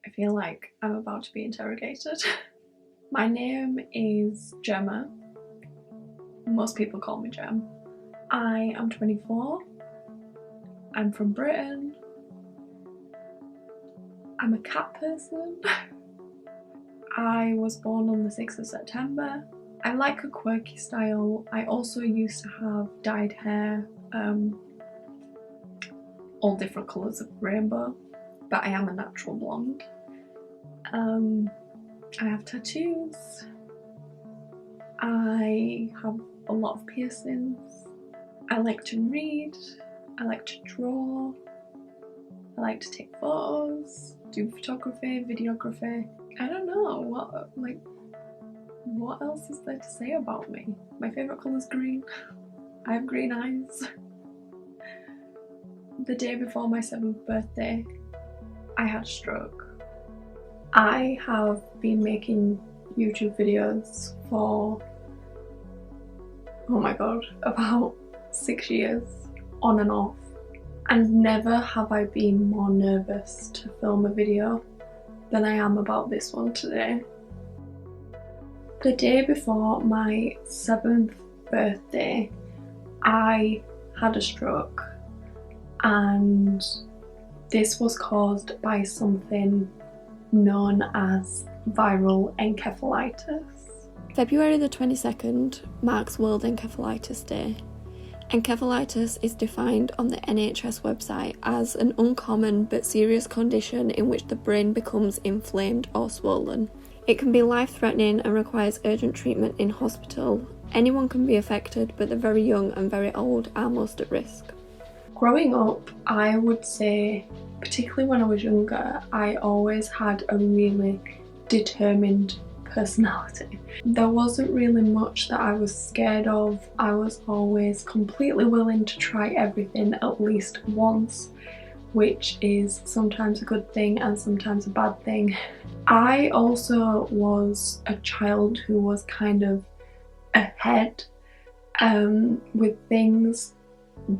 I feel like I'm about to be interrogated. My name is Gemma. Most people call me Gem. I am 24. I'm from Britain. I'm a cat person. I was born on the 6th of September. I like a quirky style. I also used to have dyed hair, all different colours of rainbow, but I am a natural blonde. I have tattoos. I have a lot of piercings. I like to read. I like to draw. I like to take photos, do photography, videography. I don't know what else is there to say about me? My favourite colour is green. I have green eyes. The day before my 7th birthday, I had a stroke. I have been making YouTube videos for, oh my god, about 6 years, on and off. And never have I been more nervous to film a video than I am about this one today. The day before my 7th birthday, I had a stroke, and this was caused by something known as viral encephalitis. February the 22nd marks World Encephalitis Day. Encephalitis is defined on the NHS website as an uncommon but serious condition in which the brain becomes inflamed or swollen. It can be life-threatening and requires urgent treatment in hospital. Anyone can be affected, but the very young and very old are most at risk. Growing up, I would say, particularly when I was younger, I always had a really determined personality. There wasn't really much that I was scared of. I was always completely willing to try everything at least once, which is sometimes a good thing and sometimes a bad thing. I also was a child who was kind of ahead with things.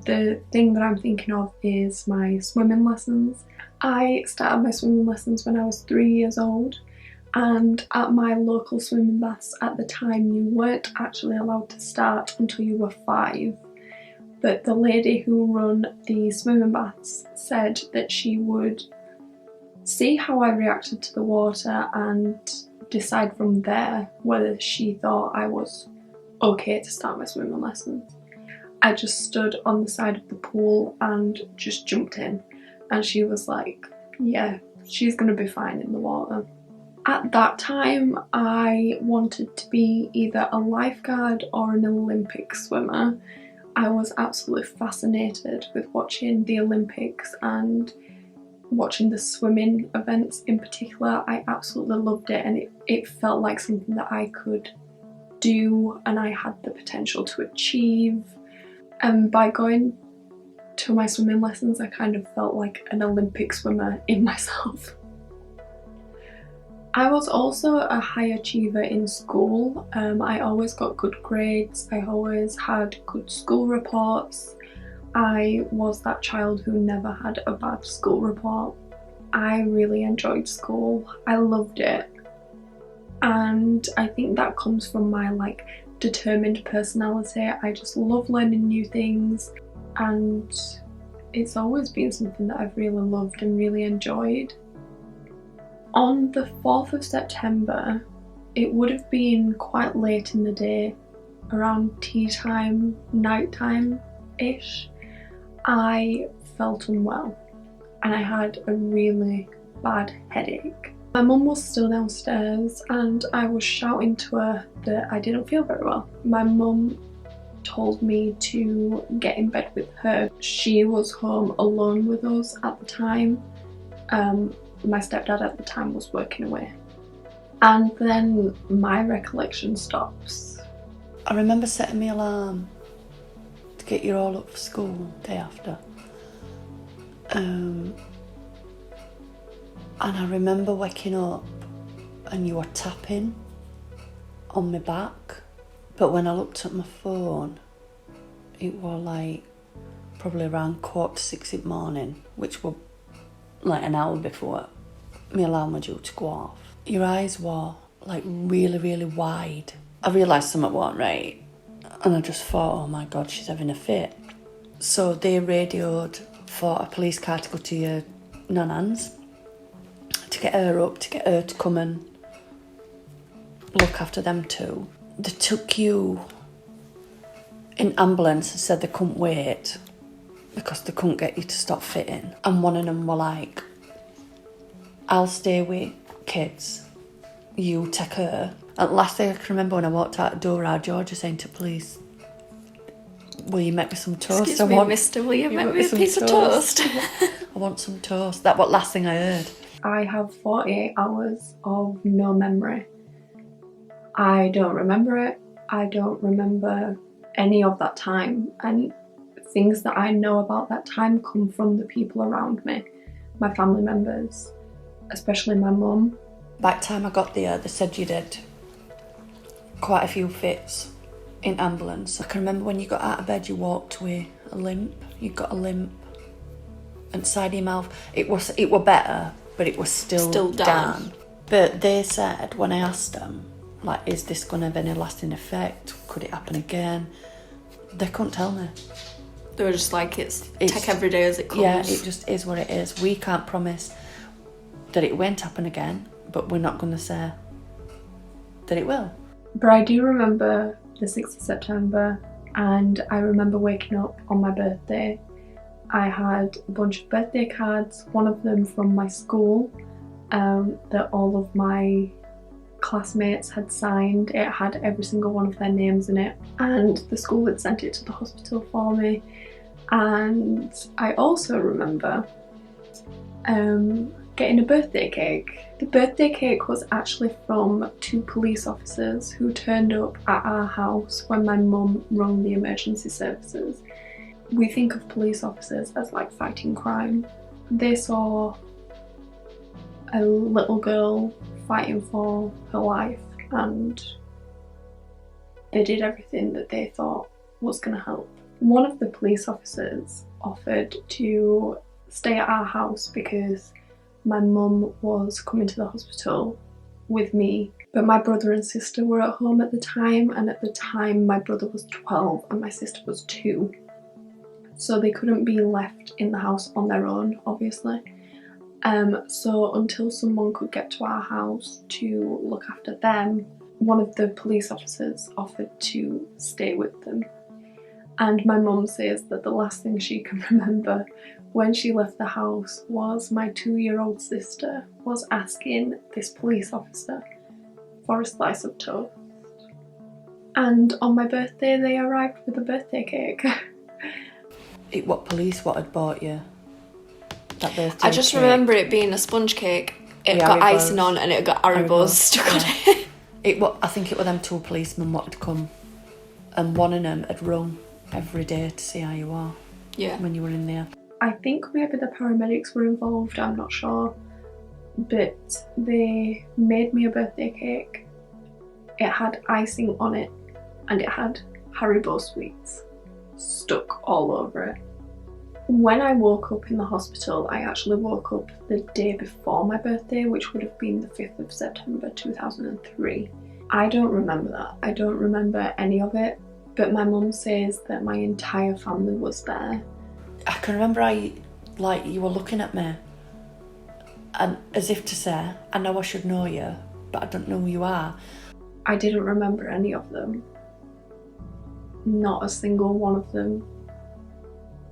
The thing that I'm thinking of is my swimming lessons. I started my swimming lessons when I was 3 years old, and at my local swimming baths at the time you weren't actually allowed to start until you were 5. But the lady who run the swimming baths said that she would see how I reacted to the water and decide from there whether she thought I was okay to start my swimming lessons. I just stood on the side of the pool and just jumped in, and she was like, yeah, she's gonna be fine in the water. At that time, I wanted to be either a lifeguard or an Olympic swimmer. I was absolutely fascinated with watching the Olympics and watching the swimming events in particular. I absolutely loved it, and it felt like something that I could do and I had the potential to achieve. And by going to my swimming lessons, I kind of felt like an Olympic swimmer in myself. I was also a high achiever in school. I always got good grades. I always had good school reports. I was that child who never had a bad school report. I really enjoyed school. I loved it. And I think that comes from my determined personality. I just love learning new things, and it's always been something that I've really loved and really enjoyed. On the 4th of September, it would have been quite late in the day, around tea time, night time-ish, I felt unwell and I had a really bad headache. My mum was still downstairs and I was shouting to her that I didn't feel very well. My mum told me to get in bed with her. She was home alone with us at the time. My stepdad at the time was working away. And then my recollection stops. I remember setting my alarm to get you all up for school day after. And I remember waking up and you were tapping on my back. But when I looked at my phone, it was probably around 5:45 in the morning, which was an hour before my alarm was due to go off. Your eyes were like really, really wide. I realised something wasn't right, and I just thought, oh my God, she's having a fit. So they radioed for a police car to go to your nan's to get her up, to get her to come and look after them too. They took you in ambulance and said they couldn't wait because they couldn't get you to stop fitting. And one of them were like, I'll stay with kids, you take her. And last thing I can remember when I walked out the door, our Georgia saying to police, will you make me some toast? Excuse me, mister, will you make me a piece of toast? I want some toast. That was the last thing I heard. I have 48 hours of no memory. I don't remember it. I don't remember any of that time. And things that I know about that time come from the people around me, my family members, especially my mum. By the time I got there, they said you did quite a few fits in ambulance. I can remember when you got out of bed, you walked with a limp. You got a limp inside your mouth. It were better, but it was still down. But they said, when I asked them, like, is this going to have any lasting effect? Could it happen again? They couldn't tell me. They were just like, it's take every day as it comes. Yeah, it just is what it is. We can't promise that it won't happen again, but we're not going to say that it will. But I do remember the 6th of September, and I remember waking up on my birthday. I had a bunch of birthday cards, one of them from my school, that all of my classmates had signed. It had every single one of their names in it, and the school had sent it to the hospital for me. And I also remember getting a birthday cake. The birthday cake was actually from 2 police officers who turned up at our house when my mum rang the emergency services. We think of police officers as like fighting crime. They saw a little girl fighting for her life, and they did everything that they thought was going to help. One of the police officers offered to stay at our house because my mum was coming to the hospital with me, but my brother and sister were at home at the time, and at the time my brother was 12 and my sister was 2. So they couldn't be left in the house on their own, obviously. So until someone could get to our house to look after them, one of the police officers offered to stay with them. And my mum says that the last thing she can remember when she left the house was my 2-year-old sister was asking this police officer for a slice of toast. And on my birthday they arrived with a birthday cake. What police had bought you? That birthday I just cake. remember it being a sponge cake. It got Haribos. icing on and it got Haribos stuck on it. I think it were them 2 policemen what had come, and one of them had rung every day to see how you are. Yeah. When you were in there. I think maybe the paramedics were involved, I'm not sure. But they made me a birthday cake. It had icing on it and it had Haribo sweets stuck all over it. When I woke up in the hospital, I actually woke up the day before my birthday, which would have been the 5th of September 2003. I don't remember that. I don't remember any of it, but my mum says that my entire family was there. I can remember you were looking at me, and as if to say, I know I should know you, but I don't know who you are. I didn't remember any of them. Not a single one of them.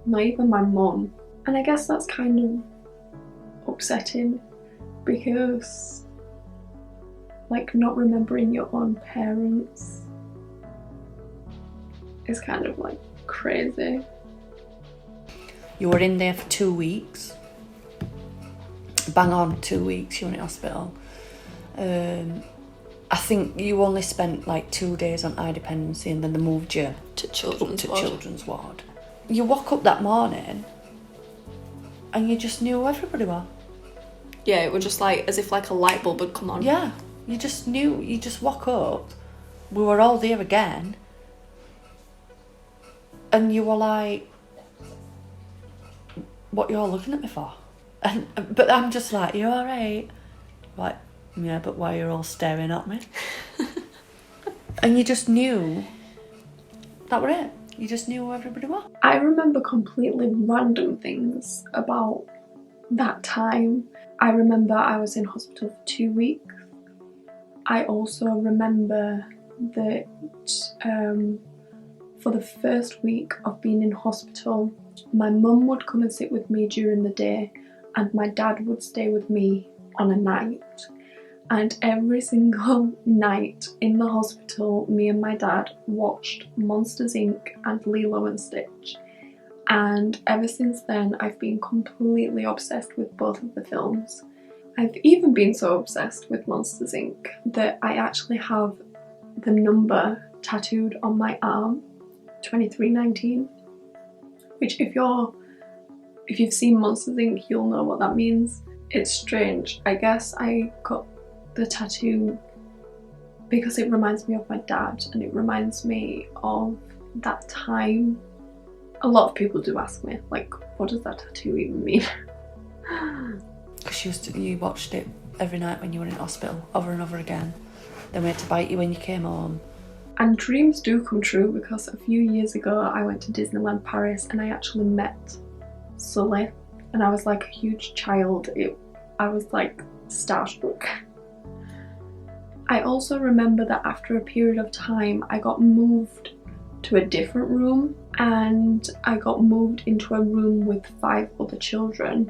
Not even my mum. And I guess that's kind of upsetting, because like not remembering your own parents is kind of like crazy. You were in there for 2 weeks. Bang on 2 weeks you were in hospital. I think you only spent like 2 days on eye dependency, and then they moved you to children's ward. You woke up that morning and you just knew who everybody were. Yeah, it was just like as if like a light bulb had come on. Yeah, you just knew. You just woke up. We were all there again, and you were like, "What you all looking at me for?" But I'm just like, "You all right?" Why? Yeah, but why you're all staring at me? And you just knew that were it. You just knew who everybody was. I remember completely random things about that time. I remember I was in hospital for 2 weeks. I also remember that for the first week of being in hospital, my mum would come and sit with me during the day and my dad would stay with me on a night. And every single night in the hospital, me and my dad watched Monsters Inc. and Lilo and Stitch. And ever since then, I've been completely obsessed with both of the films. I've even been so obsessed with Monsters Inc. that I actually have the number tattooed on my arm, 2319, which if you've seen Monsters Inc. you'll know what that means. It's strange. I guess I got the tattoo because it reminds me of my dad and it reminds me of that time. A lot of people do ask me, like, what does that tattoo even mean? Because you watched it every night when you were in hospital, over and over again. Then we had to bite you when you came home. And dreams do come true, because a few years ago I went to Disneyland Paris and I actually met Sully, and I was like a huge child. I was like starstruck. I also remember that after a period of time I got moved to a different room, and I got moved into a room with 5 other children,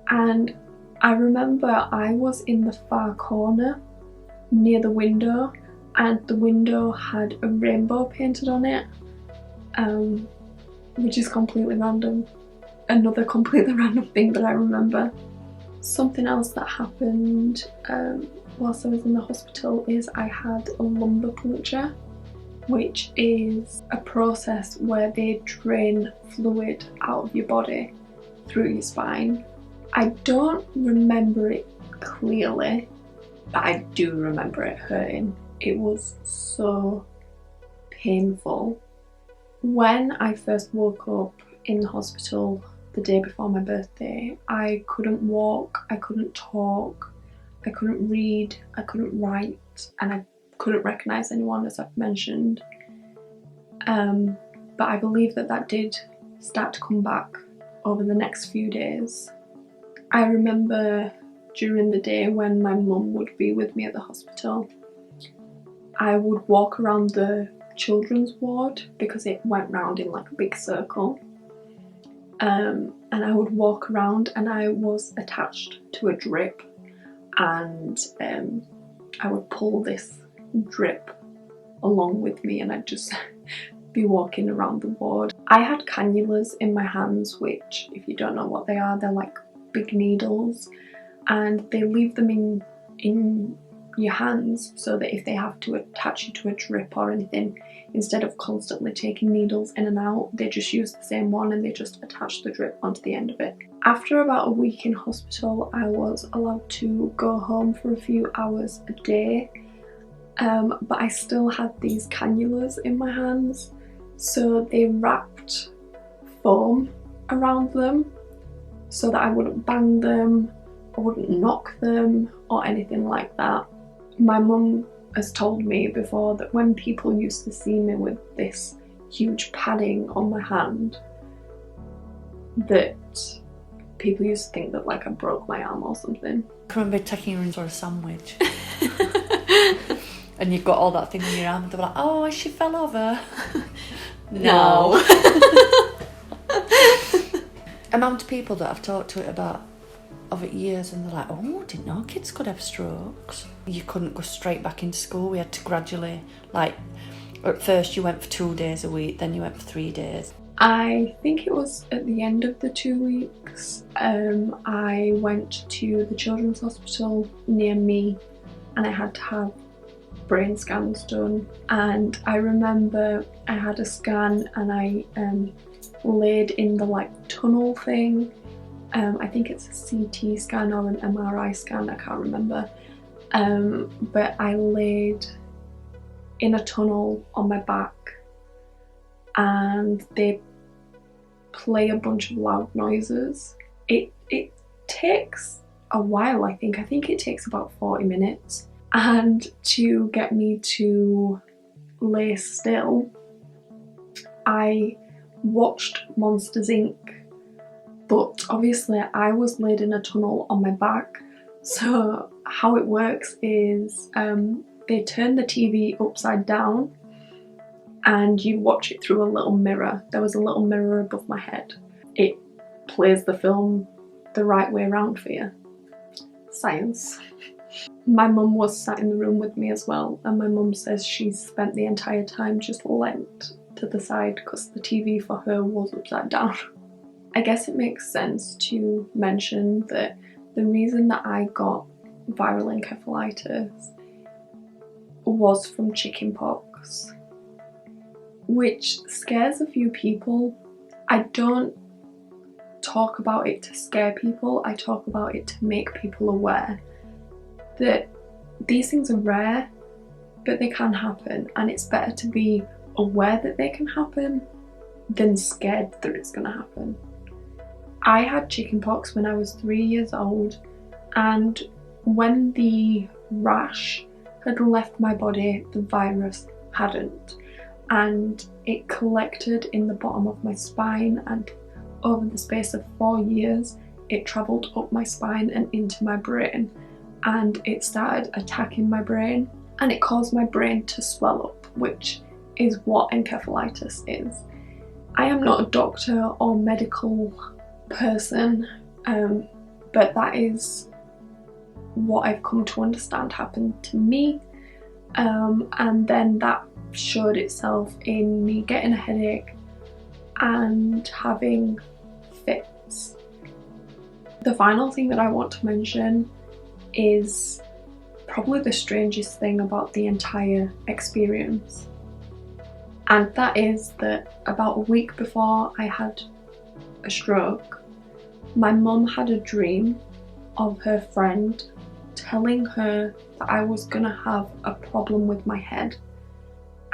and I remember I was in the far corner near the window, and the window had a rainbow painted on it, which is completely random. Another completely random thing that I remember. Something else that happened whilst I was in the hospital is I had a lumbar puncture, which is a process where they drain fluid out of your body through your spine. I don't remember it clearly, but I do remember it hurting. It was so painful. When I first woke up in the hospital the day before my birthday, I couldn't walk, I couldn't talk, I couldn't read, I couldn't write, and I couldn't recognise anyone, as I've mentioned. But I believe that did start to come back over the next few days. I remember during the day when my mum would be with me at the hospital, I would walk around the children's ward because it went round in like a big circle. And I would walk around and I was attached to a drip, and I would pull this drip along with me and I'd just be walking around the ward. I had cannulas in my hands, which, if you don't know what they are, they're like big needles, and they leave them in your hands so that if they have to attach you to a drip or anything, instead of constantly taking needles in and out, they just use the same one and they just attach the drip onto the end of it. After about a week in hospital, I was allowed to go home for a few hours a day, but I still had these cannulas in my hands, so they wrapped foam around them so that I wouldn't bang them, I wouldn't knock them or anything like that. My mum has told me before that when people used to see me with this huge padding on my hand, that people used to think that like I broke my arm or something. I remember taking you in for a sandwich. And you've got all that thing on your arm and they were like, oh, she fell over. No. Amount of people that I've talked to it about of it years, and they're like, oh, didn't know kids could have strokes. You couldn't go straight back into school. We had to gradually, like, at first you went for 2 days a week, then you went for 3 days. I think it was at the end of the 2 weeks, I went to the children's hospital near me and I had to have brain scans done, and I remember I had a scan and I laid in the like tunnel thing. I think it's a CT scan or an MRI scan, I can't remember, but I laid in a tunnel on my back and they play a bunch of loud noises. It takes a while, I think. I think it takes about 40 minutes. And to get me to lay still, I watched Monsters Inc. But obviously I was laid in a tunnel on my back. So how it works is they turn the TV upside down and you watch it through a little mirror. There was a little mirror above my head. It plays the film the right way around for you. Science. My mum was sat in the room with me as well, and my mum says she spent the entire time just leant to the side because the TV for her was upside down. I guess it makes sense to mention that the reason that I got viral encephalitis was from chickenpox, which scares a few people. I don't talk about it to scare people, I talk about it to make people aware that these things are rare, but they can happen, and it's better to be aware that they can happen than scared that it's gonna happen. I had chickenpox when I was 3 years old, and when the rash had left my body, the virus hadn't, and it collected in the bottom of my spine, and over the space of 4 years it travelled up my spine and into my brain, and it started attacking my brain, and it caused my brain to swell up, which is what encephalitis is. I am not a doctor or medical person, but that is what I've come to understand happened to me, and then that showed itself in me getting a headache and having fits. The final thing that I want to mention is probably the strangest thing about the entire experience, and that is that about a week before I had a stroke, my mum had a dream of her friend telling her that I was gonna have a problem with my head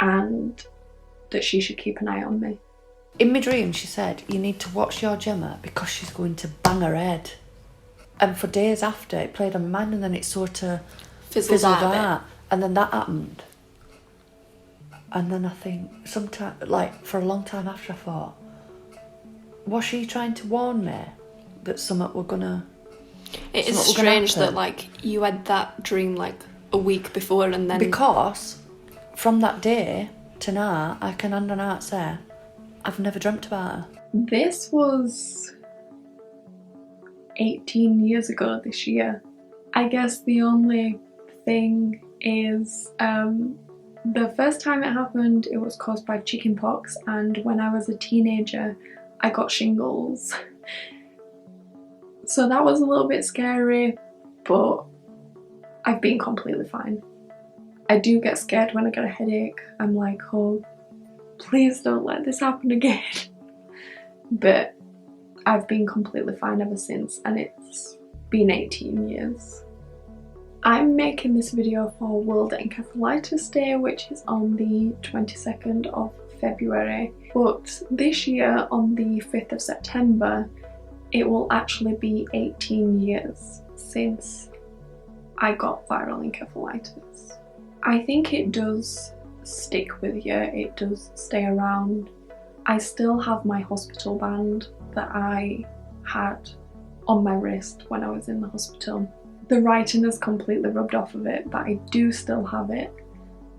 and that she should keep an eye on me. In my dream, she said, you need to watch your Gemma because she's going to bang her head. And for days after, it played on my mind, and then it sort of fizzled out. And then that happened. And then I think, sometime, like for a long time after, I thought, was she trying to warn me that something were gonna... It is strange that like you had that dream like a week before, and then... Because from that day to now, I can hand on heart say, I've never dreamt about her. This was 18 years ago this year. I guess the only thing is the first time it happened, it was caused by chickenpox, and when I was a teenager I got shingles. So that was a little bit scary, but I've been completely fine. I do get scared when I get a headache. I'm like, oh, please don't let this happen again. But I've been completely fine ever since, and it's been 18 years. I'm making this video for World Encephalitis Day, which is on the 22nd of February. But this year, on the 5th of September, it will actually be 18 years since I got viral encephalitis. I think it does stick with you, it does stay around. I still have my hospital band that I had on my wrist when I was in the hospital. The writing has completely rubbed off of it, but I do still have it.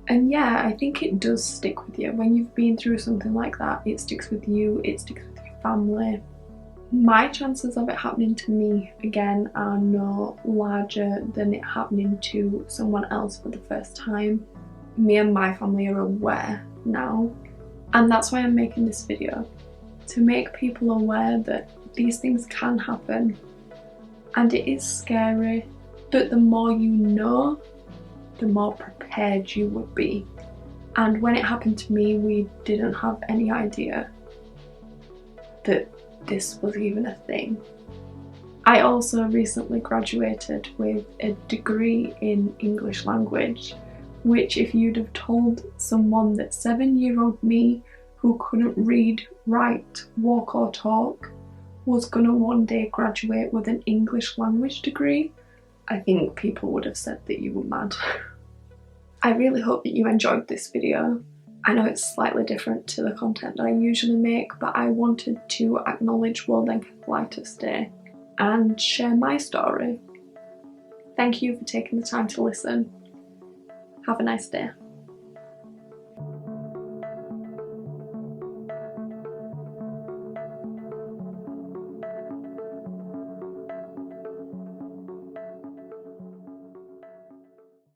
And yeah, I think it does stick with you. When you've been through something like that, it sticks with you, it sticks with your family. My chances of it happening to me again are no larger than it happening to someone else for the first time. Me and my family are aware now, and that's why I'm making this video, to make people aware that these things can happen and it is scary, but the more you know, the more prepared you would be. And when it happened to me, we didn't have any idea that this was even a thing. I also recently graduated with a degree in English language, which if you'd have told someone that 7-year-old me, who couldn't read, write, walk or talk, was gonna one day graduate with an English language degree, I think people would have said that you were mad. I really hope that you enjoyed this video. I know it's slightly different to the content that I usually make, but I wanted to acknowledge World Encephalitis Day and share my story. Thank you for taking the time to listen. Have a nice day.